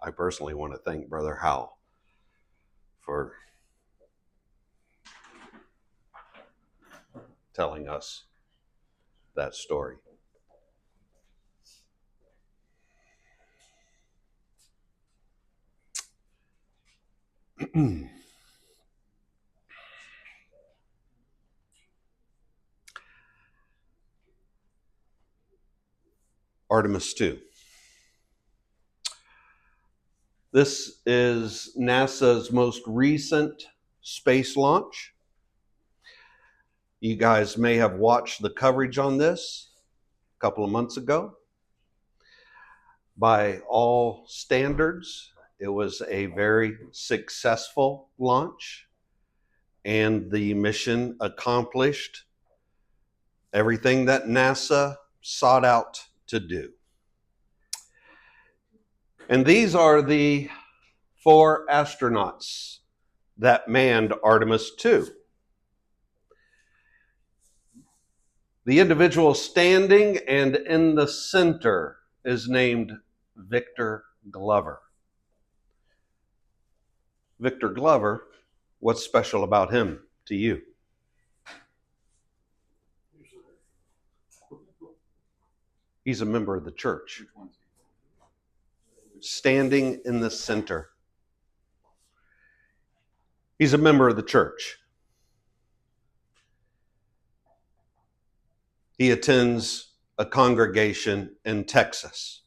I personally want to thank Brother Howell for telling us that story. Artemis 2. This is NASA's most recent space launch. You guys may have watched the coverage on this a couple of months ago. By all standards, it was a very successful launch, and the mission accomplished everything that NASA sought out to do. And these are the 4 astronauts that manned Artemis 2. The individual standing and in the center is named Victor Glover. Victor Glover, what's special about him to you? He's a member of the church. Standing in the center. He's a member of the church. He attends a congregation in Texas.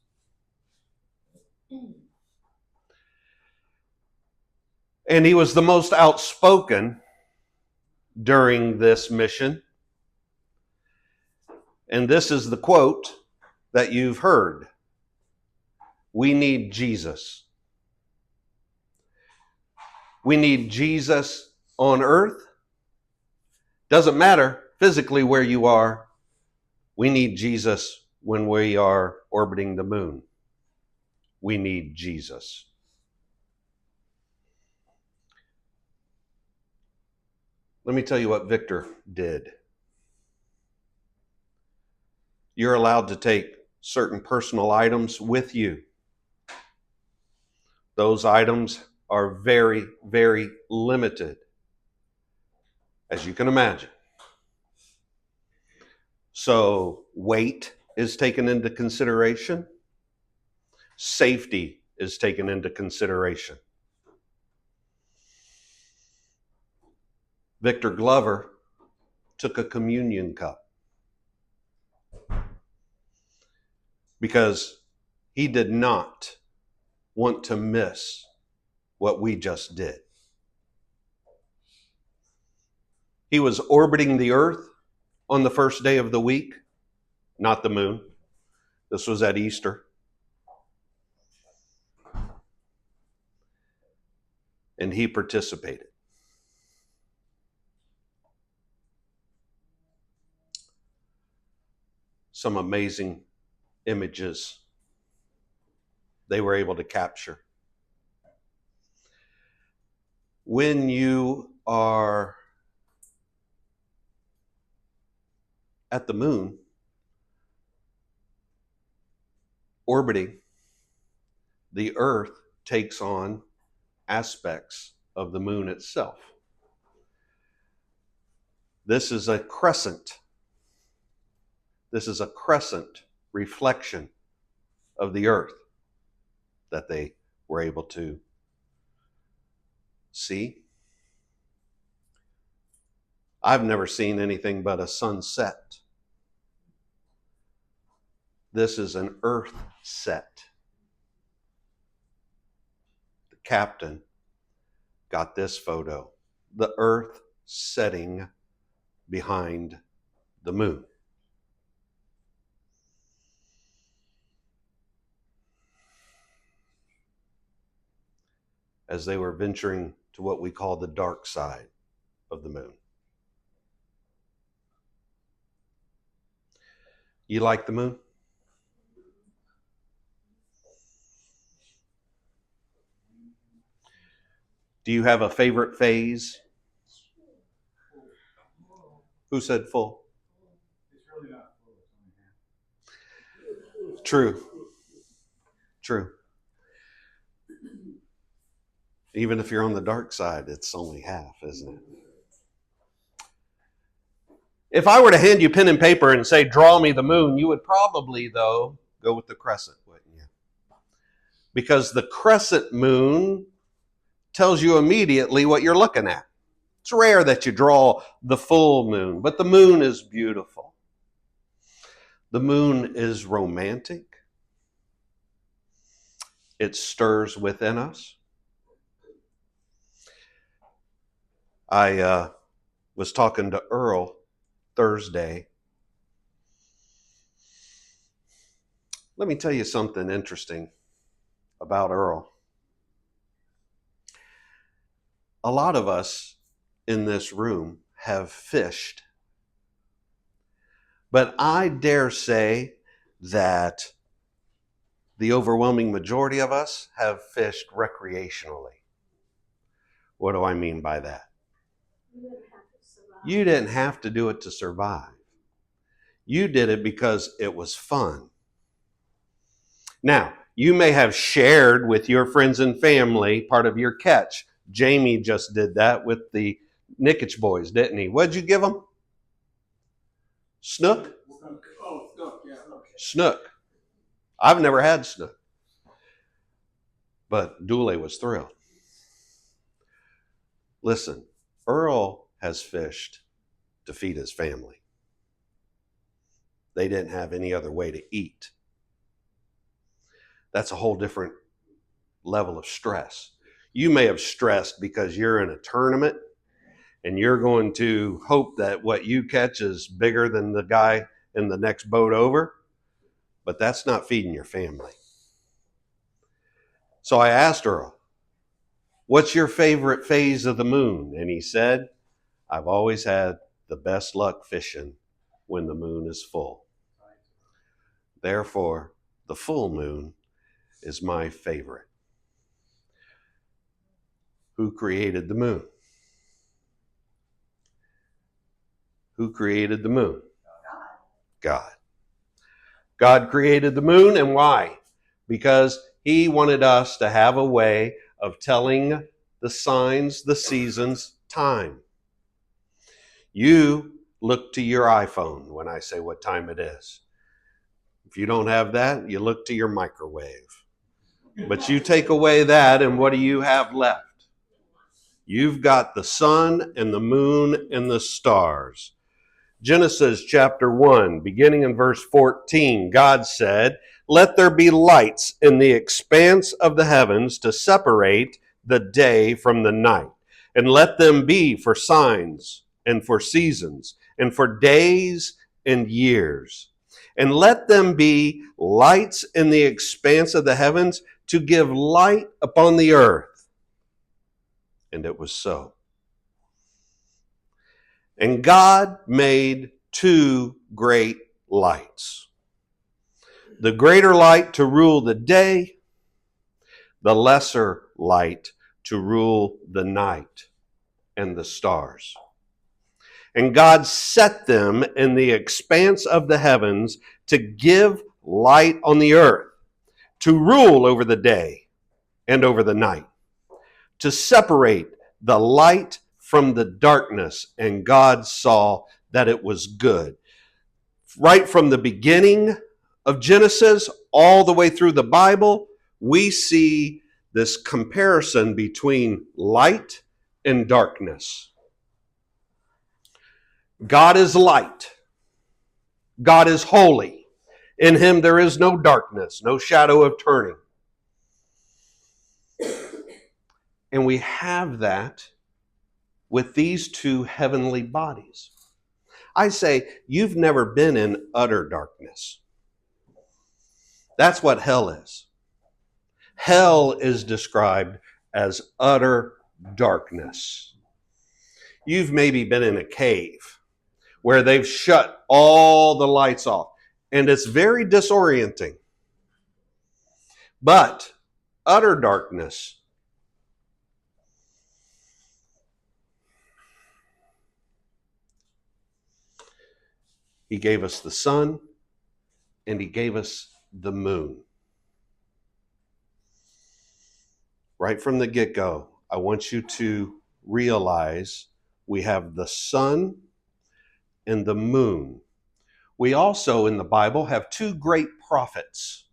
And he was the most outspoken during this mission. And this is the quote that you've heard. We need Jesus. We need Jesus on earth. Doesn't matter physically where you are. We need Jesus when we are orbiting the moon. We need Jesus. Let me tell you what Victor did. You're allowed to take certain personal items with you. Those items are very, very limited, as you can imagine. So weight is taken into consideration. Safety is taken into consideration. Victor Glover took a communion cup because he did not want to miss what we just did. He was orbiting the earth on the first day of the week, not the moon. This was at Easter. And he participated. Some amazing images they were able to capture. When you are at the moon, orbiting, the Earth takes on aspects of the moon itself. This is a crescent. This is a crescent reflection of the Earth that they were able to see. I've never seen anything but a sunset. This is an Earth set. The captain got this photo, the Earth setting behind the moon. As they were venturing to what we call the dark side of the moon. You like the moon? Do you have a favorite phase? Who said full? It's really not full. True. True. Even if you're on the dark side, it's only half, isn't it? If I were to hand you pen and paper and say, draw me the moon, you would probably, though, go with the crescent, wouldn't you? Because the crescent moon tells you immediately what you're looking at. It's rare that you draw the full moon, but the moon is beautiful. The moon is romantic. It stirs within us. I was talking to Earl Thursday. Let me tell you something interesting about Earl. A lot of us in this room have fished, but I dare say that the overwhelming majority of us have fished recreationally. What do I mean by that? You didn't have to do it to survive. You did it because it was fun. Now, you may have shared with your friends and family part of your catch. Jamie just did that with the Nickich boys, didn't he? What'd you give them? Snook? Oh, snook, yeah. Snook. I've never had snook. But Dooley was thrilled. Listen, Earl has fished to feed his family. They didn't have any other way to eat. That's a whole different level of stress. You may have stressed because you're in a tournament and you're going to hope that what you catch is bigger than the guy in the next boat over, but that's not feeding your family. So I asked Earl, what's your favorite phase of the moon? And he said, I've always had the best luck fishing when the moon is full. Therefore, the full moon is my favorite. Who created the moon? Who created the moon? God. God created the moon, and why? Because he wanted us to have a way of telling the signs, the seasons, time. You look to your iPhone when I say what time it is. If you don't have that, you look to your microwave. But you take away that, and what do you have left? You've got the sun and the moon and the stars. Genesis chapter 1, beginning in verse 14, God said, "Let there be lights in the expanse of the heavens to separate the day from the night, and let them be for signs and for seasons and for days and years. And let them be lights in the expanse of the heavens to give light upon the earth." And it was so. And God made two great lights. The greater light to rule the day, the lesser light to rule the night and the stars. And God set them in the expanse of the heavens to give light on the earth, to rule over the day and over the night, to separate the light from the darkness. And God saw that it was good. Right from the beginning of Genesis all the way through the Bible, we see this comparison between light and darkness. God is light. God is holy. In him there is no darkness, no shadow of turning. And we have that with these two heavenly bodies. I say, you've never been in utter darkness. That's what hell is. Hell is described as utter darkness. You've maybe been in a cave where they've shut all the lights off, and it's very disorienting. But utter darkness, he gave us the sun and he gave us the moon. Right from the get-go, I want you to realize we have the sun and the moon. We also, in the Bible, have two great prophets,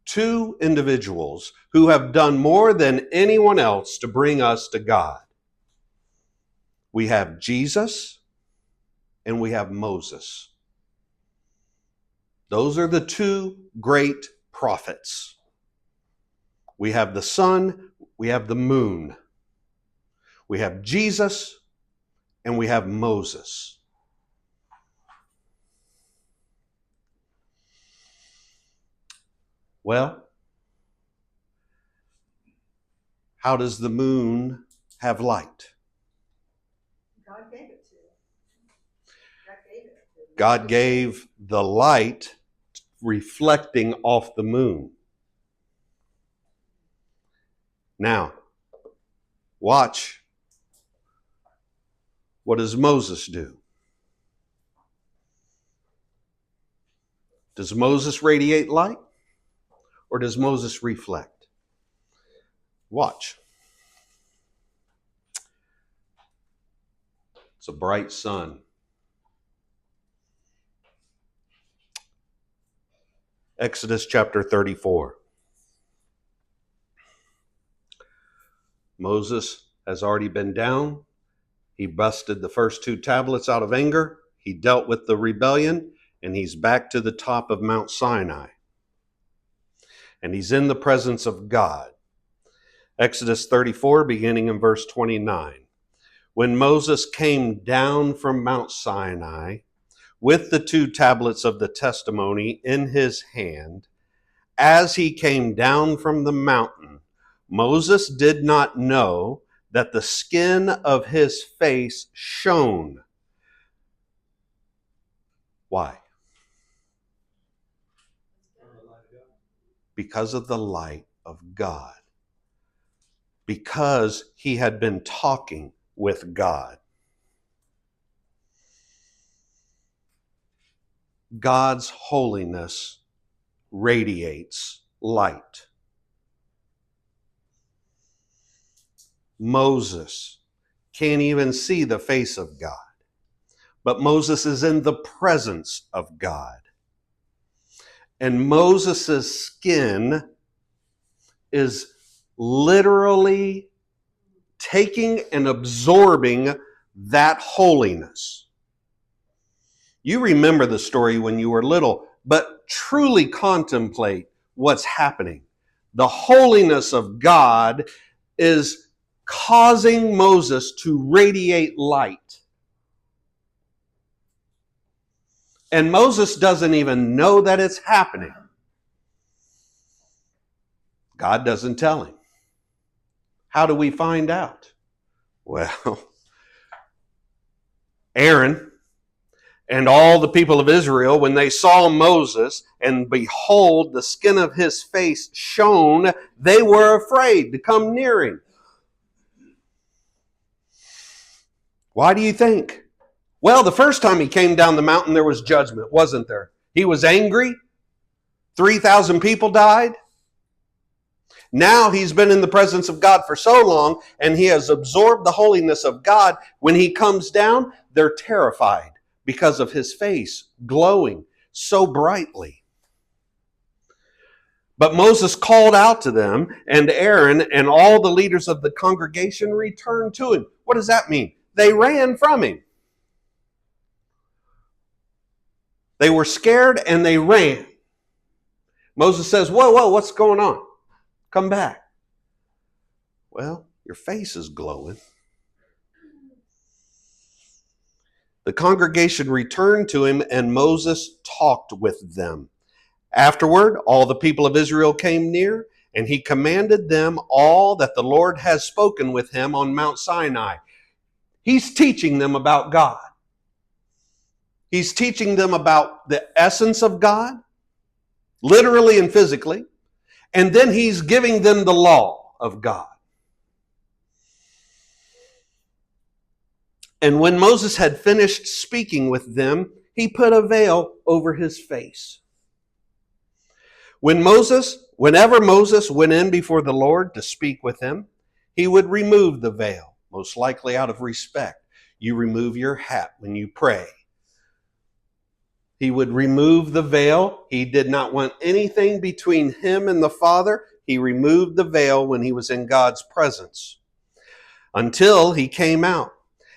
two individuals who have done more than anyone else to bring us to God. We have Jesus and we have Moses. Those are the two great prophets. We have the sun, we have the moon. We have Jesus and we have Moses. Well, how does the moon have light? God gave it to him. God gave the light reflecting off the moon. Now, watch. What does Moses do? Does Moses radiate light? Or does Moses reflect? Watch. It's a bright sun. Exodus chapter 34. Moses has already been down. He busted the first two tablets out of anger. He dealt with the rebellion, and he's back to the top of Mount Sinai. And he's in the presence of God. Exodus 34, beginning in verse 29. When Moses came down from Mount Sinai with the two tablets of the testimony in his hand, as he came down from the mountain, Moses did not know that the skin of his face shone. Why? Because of the light of God. Because he had been talking with God. God's holiness radiates light. Moses can't even see the face of God, but Moses is in the presence of God. And Moses' skin is literally taking and absorbing that holiness. You remember the story when you were little, but truly contemplate what's happening. The holiness of God is causing Moses to radiate light. And Moses doesn't even know that it's happening. God doesn't tell him. How do we find out? Well, Aaron and all the people of Israel, when they saw Moses, and behold, the skin of his face shone, they were afraid to come near him. Why do you think? Well, the first time he came down the mountain, there was judgment, wasn't there? He was angry. 3,000 people died. Now he's been in the presence of God for so long, and he has absorbed the holiness of God. When he comes down, they're terrified because of his face glowing so brightly. But Moses called out to them, and Aaron and all the leaders of the congregation returned to him. What does that mean? They ran from him. They were scared and they ran. Moses says, whoa, what's going on? Come back. Well, your face is glowing. The congregation returned to him, and Moses talked with them. Afterward, all the people of Israel came near, and he commanded them all that the Lord has spoken with him on Mount Sinai. He's teaching them about God. He's teaching them about the essence of God, literally and physically. And then he's giving them the law of God. And when Moses had finished speaking with them, he put a veil over his face. Whenever Moses went in before the Lord to speak with him, he would remove the veil, most likely out of respect. You remove your hat when you pray. He would remove the veil. He did not want anything between him and the Father. He removed the veil when he was in God's presence until he came out.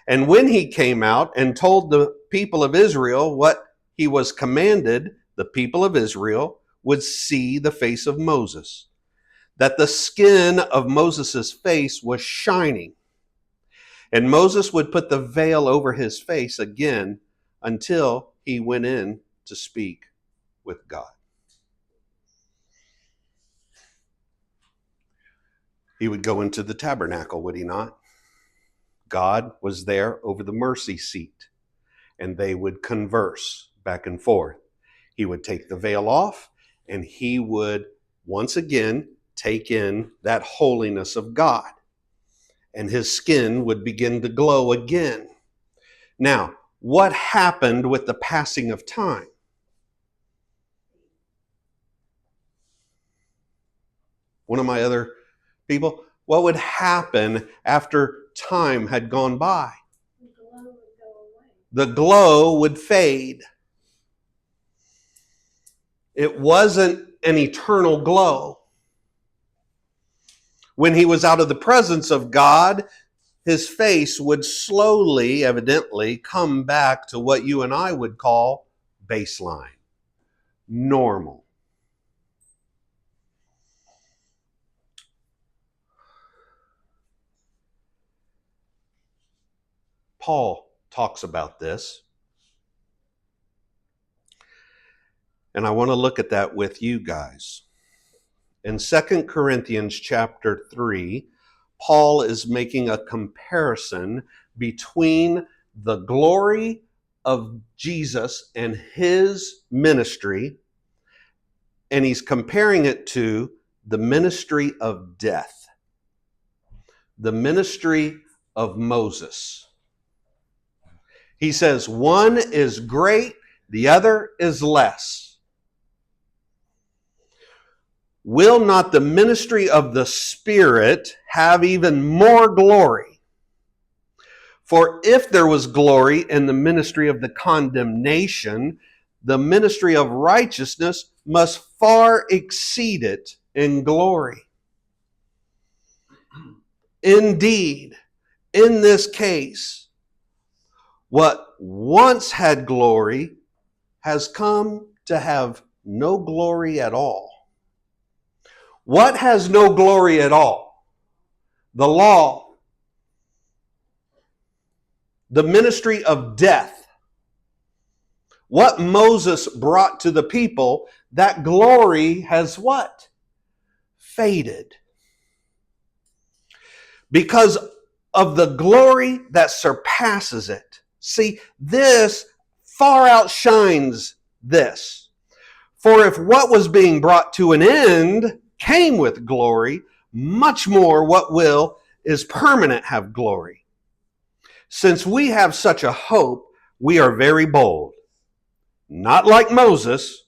And when he came out and told the people of Israel what he was commanded, the people of Israel would see the face of Moses, that the skin of Moses' face was shining. And Moses would put the veil over his face again until he went in to speak with God. He would go into the tabernacle, would he not? God was there over the mercy seat, and they would converse back and forth. He would take the veil off, and he would once again take in that holiness of God, and his skin would begin to glow again. Now, what happened with the passing of time? One of my other people, what would happen after time had gone by? The glow would go away. The glow would fade. It wasn't an eternal glow. When he was out of the presence of God, his face would slowly, evidently, come back to what you and I would call baseline, normal. Paul talks about this. And I want to look at that with you guys. In 2 Corinthians chapter 3, Paul is making a comparison between the glory of Jesus and his ministry, and he's comparing it to the ministry of death, the ministry of Moses. He says one is great, the other is less. Will not the ministry of the Spirit have even more glory? For if there was glory in the ministry of the condemnation, the ministry of righteousness must far exceed it in glory. Indeed, in this case, what once had glory has come to have no glory at all. What has no glory at all? The law. The ministry of death. What Moses brought to the people, that glory has what? Faded. Because of the glory that surpasses it. See, this far outshines this. For if what was being brought to an end came with glory, much more what will is permanent have glory. Since we have such a hope, we are very bold. Not like Moses,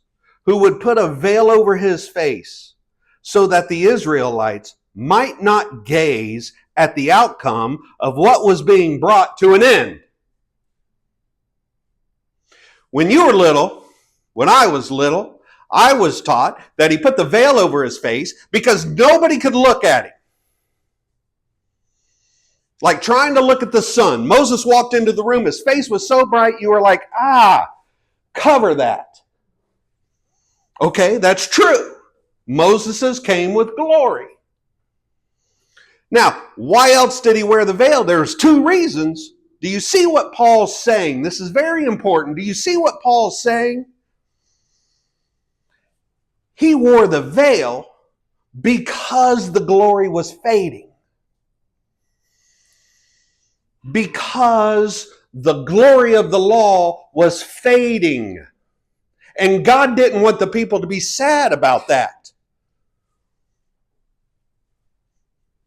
who would put a veil over his face, so that the Israelites might not gaze at the outcome of what was being brought to an end. When you were little, when I was little, I was taught that he put the veil over his face because nobody could look at him. Like trying to look at the sun. Moses walked into the room, his face was so bright, you were like, cover that. Okay, that's true. Moses's came with glory. Now, why else did he wear the veil? There's two reasons. Do you see what Paul's saying? This is very important. Do you see what Paul's saying? He wore the veil because the glory was fading. Because the glory of the law was fading. And God didn't want the people to be sad about that.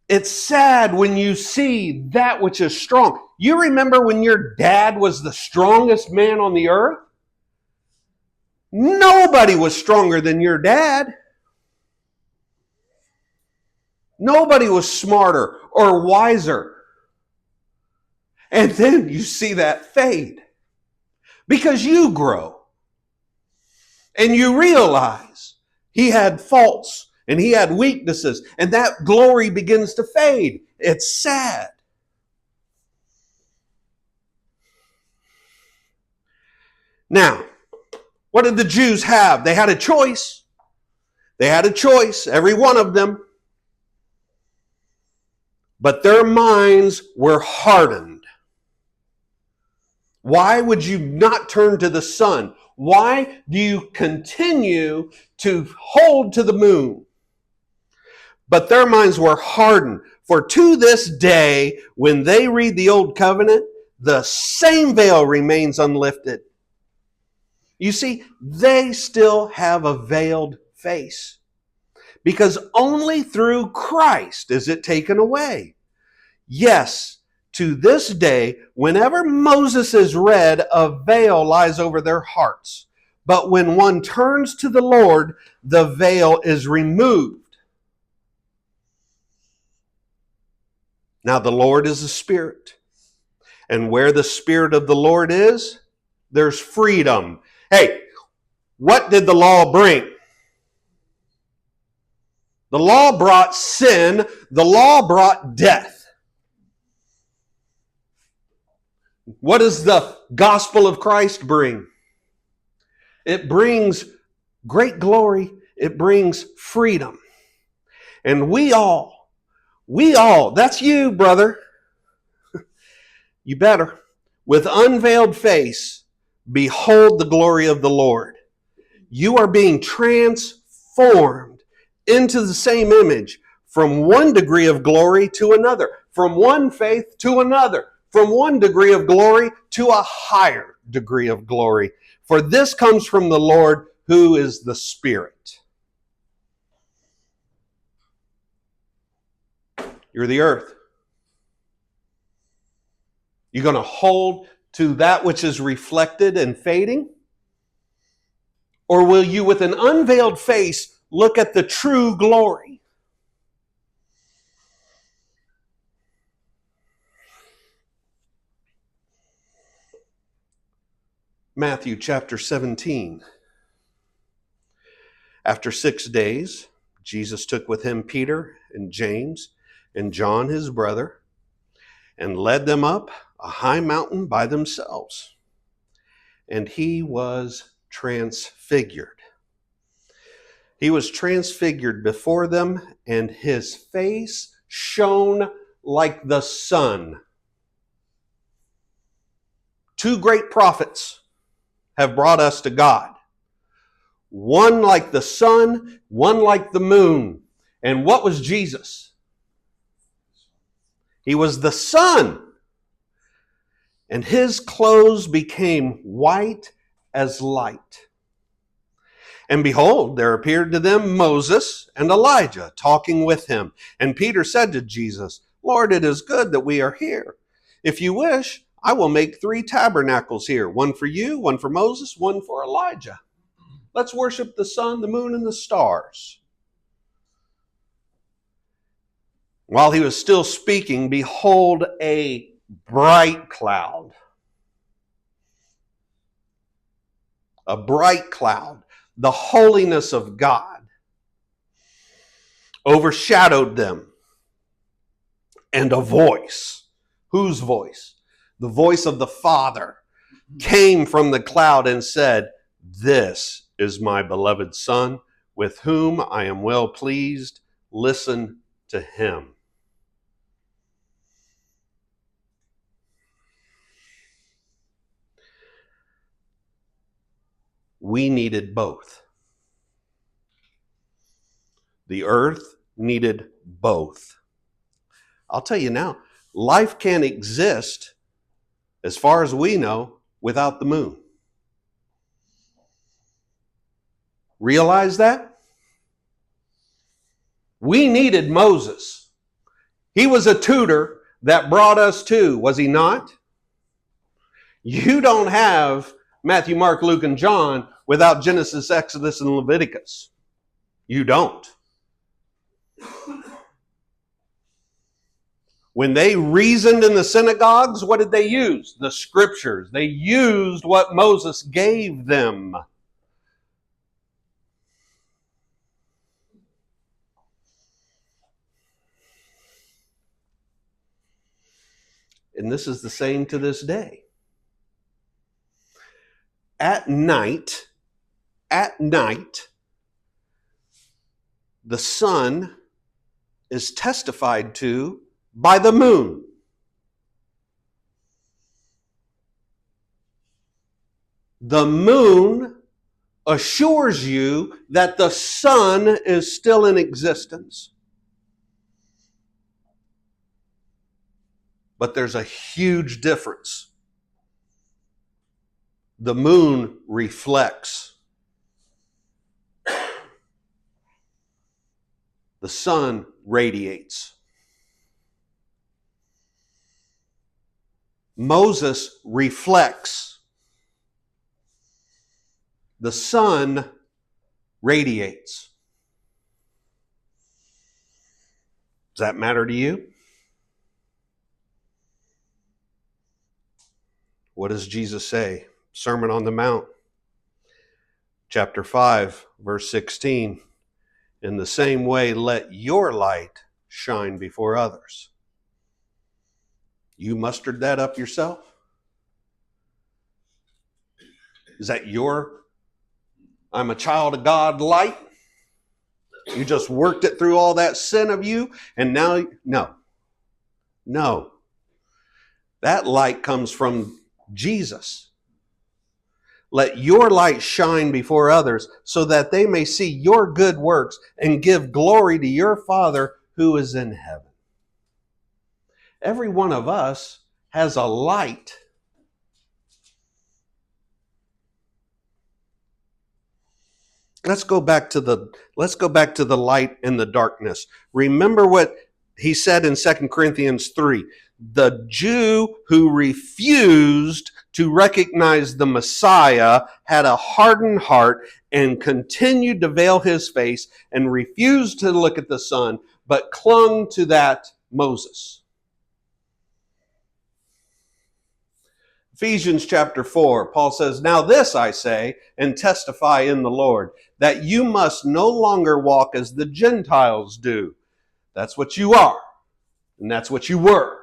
It's sad when you see that which is strong. You remember when your dad was the strongest man on the earth? Nobody was stronger than your dad. Nobody was smarter or wiser. And then you see that fade because you grow and you realize he had faults and he had weaknesses, and that glory begins to fade. It's sad. Now, what did the Jews have? They had a choice. They had a choice, every one of them. But their minds were hardened. Why would you not turn to the sun? Why do you continue to hold to the moon? But their minds were hardened. For to this day, when they read the Old Covenant, the same veil remains unlifted. You see, they still have a veiled face. Because only through Christ is it taken away. Yes, to this day, whenever Moses is read, a veil lies over their hearts. But when one turns to the Lord, the veil is removed. Now the Lord is a spirit. And where the Spirit of the Lord is, there's freedom. Hey, what did the law bring? The law brought sin. The law brought death. What does the gospel of Christ bring? It brings great glory. It brings freedom. And we all, that's you, brother. You better, with unveiled face, behold the glory of the Lord. You are being transformed into the same image from one degree of glory to another, from one faith to another, from one degree of glory to a higher degree of glory. For this comes from the Lord, who is the Spirit. You're the earth. You're going to hold to that which is reflected and fading? Or will you, with an unveiled face, look at the true glory? Matthew chapter 17. After 6 days, Jesus took with him Peter and James and John his brother, and led them up a high mountain by themselves. And he was transfigured. He was transfigured before them, and his face shone like the sun. Two great prophets have brought us to God. One like the sun, one like the moon. And what was Jesus? He was the sun. And his clothes became white as light. And behold, there appeared to them Moses and Elijah talking with him. And Peter said to Jesus, Lord, it is good that we are here. If you wish, I will make 3 tabernacles here, one for you, one for Moses, one for Elijah. Let's worship the sun, the moon, and the stars. While he was still speaking, behold, a bright cloud. A bright cloud, the holiness of God, overshadowed them. And a voice, whose voice? The voice of the Father, came from the cloud and said, This is my beloved Son, with whom I am well pleased. Listen to him. We needed both. The earth needed both. I'll tell you now, life can't exist, as far as we know, without the moon. Realize that? We needed Moses. He was a tutor that brought us to, was he not? You don't have Matthew, Mark, Luke, and John without Genesis, Exodus, and Leviticus. You don't. When they reasoned in the synagogues, what did they use? The scriptures. They used what Moses gave them. And this is the same to this day. At night, the sun is testified to by the moon. The moon assures you that the sun is still in existence. But there's a huge difference. The moon reflects. The sun radiates. Moses reflects. The sun radiates. Does that matter to you? What does Jesus say? Sermon on the Mount, chapter 5, verse 16. In the same way, let your light shine before others. You mustered that up yourself? Is that your I'm a child of God light? You just worked it through all that sin of you, and now, no. That light comes from Jesus. Let your light shine before others so that they may see your good works and give glory to your Father who is in heaven. Every one of us has a light. Let's go back to the light and the darkness. Remember what he said in 2 Corinthians 3. The Jew who refused to recognize the Messiah had a hardened heart and continued to veil his face and refused to look at the sun, but clung to that Moses. Ephesians chapter 4, Paul says, now this I say and testify in the Lord, that you must no longer walk as the Gentiles do. That's what you are, and that's what you were,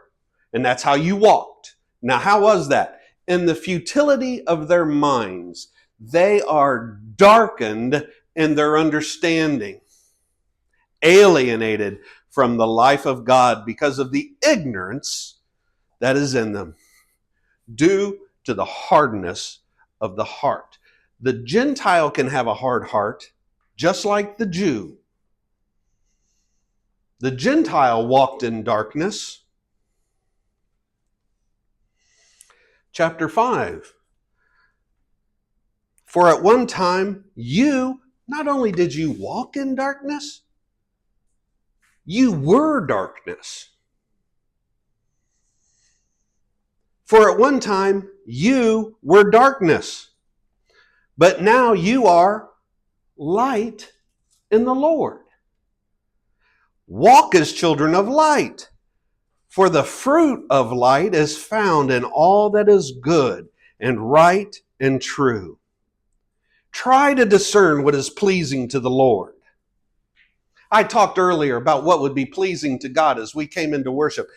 and that's how you walked. Now, how was that? In the futility of their minds, they are darkened in their understanding, alienated from the life of God because of the ignorance that is in them, due to the hardness of the heart. The Gentile can have a hard heart, just like the Jew. The Gentile walked in darkness. Chapter 5. For at one time, not only did you walk in darkness, you were darkness. For at one time, you were darkness, but now you are light in the Lord. Walk as children of light, for the fruit of light is found in all that is good and right and true. Try to discern what is pleasing to the Lord. I talked earlier about what would be pleasing to God as we came into worship.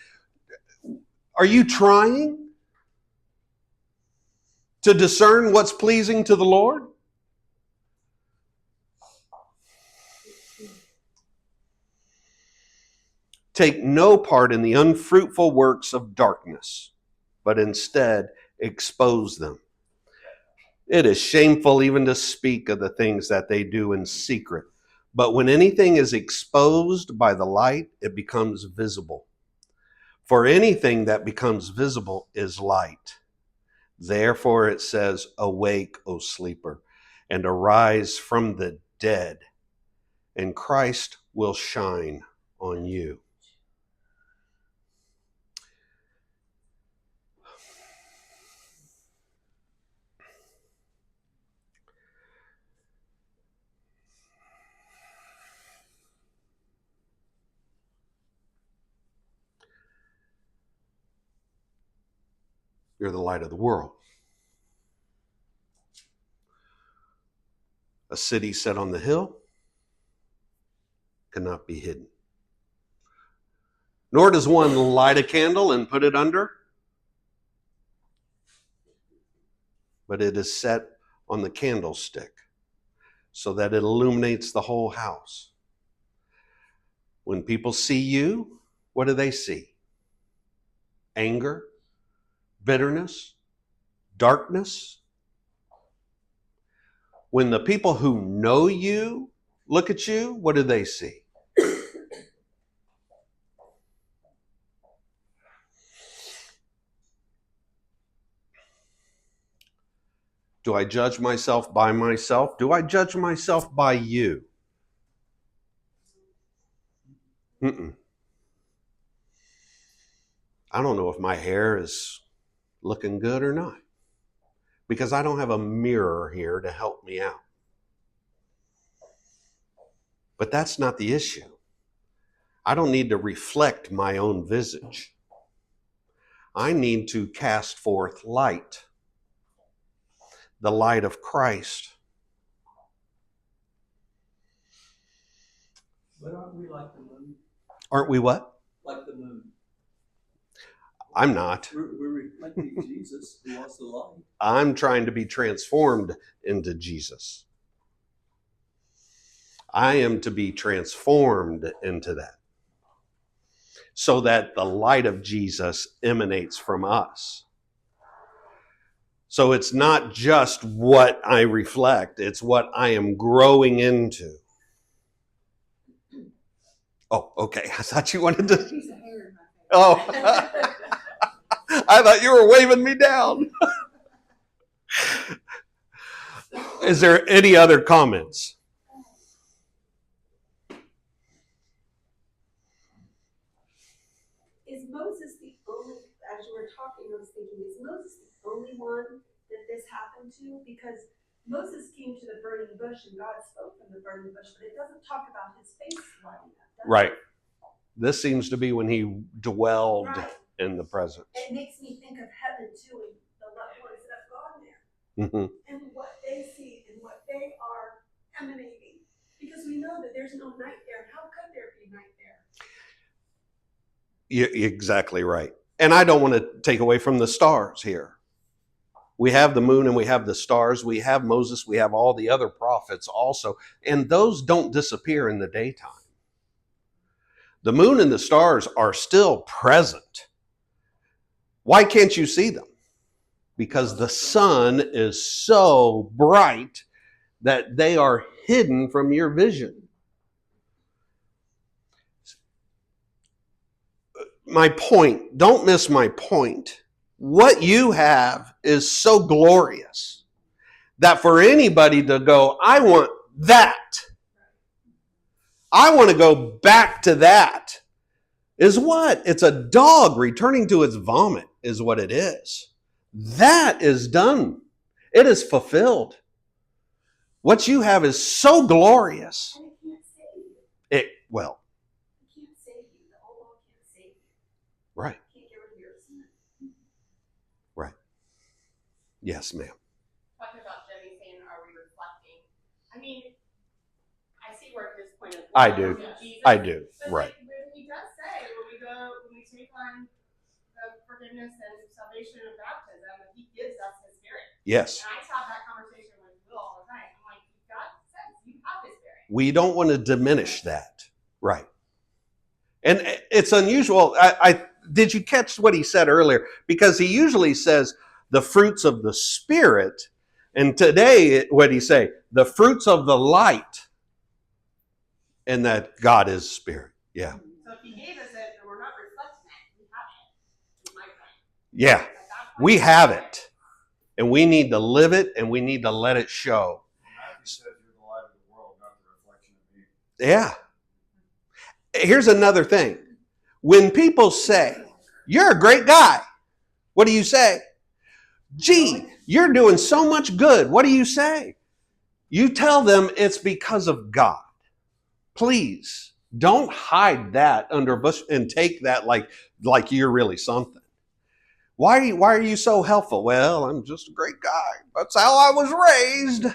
Are you trying to discern what's pleasing to the Lord? Take no part in the unfruitful works of darkness, but instead expose them. It is shameful even to speak of the things that they do in secret. But when anything is exposed by the light, it becomes visible. For anything that becomes visible is light. Therefore it says, awake, O sleeper, and arise from the dead, and Christ will shine on you. You're the light of the world. A city set on the hill cannot be hidden. Nor does one light a candle and put it under, but it is set on the candlestick so that it illuminates the whole house. When people see you, what do they see? Anger, bitterness, darkness. When the people who know you look at you, what do they see? Do I judge myself by myself? Do I judge myself by you? I don't know if my hair is looking good or not, because I don't have a mirror here to help me out. But that's not the issue. I don't need to reflect my own visage. I need to cast forth light, the light of Christ. But aren't we like the moon? Aren't we what? Like the moon. I'm not. We're reflecting Jesus, who wants the light. I'm trying to be transformed into Jesus. I am to be transformed into that, so that the light of Jesus emanates from us. So it's not just what I reflect, it's what I am growing into. Oh, okay. I thought you wanted to. Piece of hair in my face. Oh, I thought you were waving me down. Is there any other comments? Is Moses the only, as you were talking, I was thinking, is Moses the only one that this happened to? Because Moses came to the burning bush and God spoke from the burning bush, but it doesn't talk about his face lighting up. does it? Right. This seems to be when he dwelled Right. in the presence. It makes me think of heaven too, and the loved ones that have gone there, Mhm. and what they see and what they are emanating. Because we know that there's no night there. How could there be night there? You're exactly right. And I don't want to take away from the stars here. We have the moon and we have the stars. We have Moses. We have all the other prophets also. And those don't disappear in the daytime. The moon and the stars are still present. Why can't you see them? Because the sun is so bright that they are hidden from your vision. My point, don't miss my point. What you have is so glorious that for anybody to go, I want that, I want to go back to that, is what? It's a dog returning to its vomit, is what it is. That is done. It is fulfilled. What you have is so glorious. And it can't save you. It It can't save you. The old law can't save you. right. It can't get rid of your sin. Yes, ma'am. Talking about Jenny saying, are we reflecting? I mean, I see where his point of I do. Jesus, I do. but Right. like, he does say when we take on the forgiveness and salvation and baptism, he gives us his spirit. Yes. And I have that conversation with Will all the time. I'm like, God says you have his spirit. We don't want to diminish that. Right. And it's unusual. I did you catch what he said earlier? Because he usually says the fruits of the Spirit. And today, what did he say? The fruits of the light. And that God is Spirit. Yeah. So if he gave us it and we're not reflecting it, we have it. Is my point. Yeah. At that point, We have it. And we need to live it and we need to let it show. Matthew said you're the light of the world, not the reflection of me. Yeah. Here's another thing. When people say, you're a great guy, what do you say? Gee, you're doing so much good. What do you say? You tell them it's because of God. Please don't hide that under a bush and take that like you're really something. Why are you so helpful? Well, I'm just a great guy. That's how I was raised.